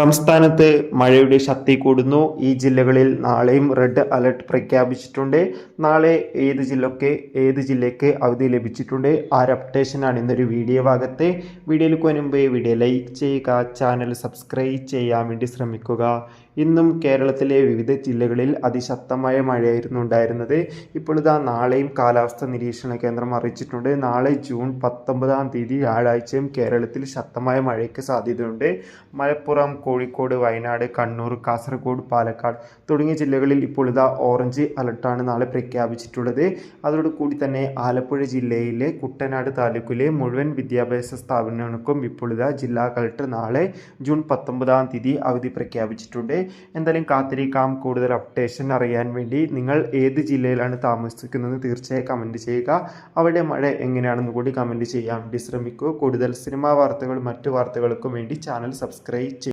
സംസ്ഥാനത്ത് മഴയുടെ ശക്തി കൂടുന്നു. ഈ ജില്ലകളിൽ നാളെയും റെഡ് അലർട്ട് പ്രഖ്യാപിച്ചിട്ടുണ്ട്. നാളെ ഏത് ജില്ലയ്ക്ക് അവധി ലഭിച്ചിട്ടുണ്ട്, ആ ഒരു അപ്ഡേഷനാണ് ഇന്നൊരു വീഡിയോ ഭാഗത്ത്. വീഡിയോയിൽ മുൻപ് വീഡിയോ ലൈക്ക് ചെയ്യുക, ചാനൽ സബ്സ്ക്രൈബ് ചെയ്യാൻ വേണ്ടി ശ്രമിക്കുക. ഇന്നും കേരളത്തിലെ വിവിധ ജില്ലകളിൽ അതിശക്തമായ മഴയായിരുന്നു ഉണ്ടായിരുന്നത്. ഇപ്പോൾ നാളെയും കാലാവസ്ഥ നിരീക്ഷണ കേന്ദ്രം അറിയിച്ചിട്ടുണ്ട്. നാളെ ജൂൺ 19 വ്യാഴാഴ്ചയും കേരളത്തിൽ ശക്തമായ മഴയ്ക്ക് സാധ്യതയുണ്ട്. മലപ്പുറം, കോഴിക്കോട്, വയനാട്, കണ്ണൂർ, കാസർഗോഡ്, പാലക്കാട് തുടങ്ങിയ ജില്ലകളിൽ ഇപ്പോൾ ഓറഞ്ച് അലർട്ടാണ് നാളെ പ്രഖ്യാപിച്ചിട്ടുള്ളത്. അതോടുകൂടി തന്നെ ആലപ്പുഴ ജില്ലയിലെ കുട്ടനാട് താലൂക്കിലെ മുഴുവൻ വിദ്യാഭ്യാസ സ്ഥാപനങ്ങൾക്കും ഇപ്പോൾ ജില്ലാ കളക്ടർ നാളെ ജൂൺ 19 അവധി പ്രഖ്യാപിച്ചിട്ടുണ്ട്. എന്തായാലും കാത്തിരിക്കാം കൂടുതൽ അപ്ഡേഷൻ അറിയാൻ വേണ്ടി. നിങ്ങൾ ഏത് ജില്ലയിലാണ് താമസിക്കുന്നത് തീർച്ചയായും കമൻറ്റ് ചെയ്യുക. അവിടെ മഴ എങ്ങനെയാണെന്ന് കൂടി കമൻറ്റ് ചെയ്യാൻ വേണ്ടി ശ്രമിക്കൂ. കൂടുതൽ സിനിമാ വാർത്തകളും മറ്റു വാർത്തകൾക്കും വേണ്ടി ചാനൽ സബ്സ്ക്രൈബ് ചെയ്യുക.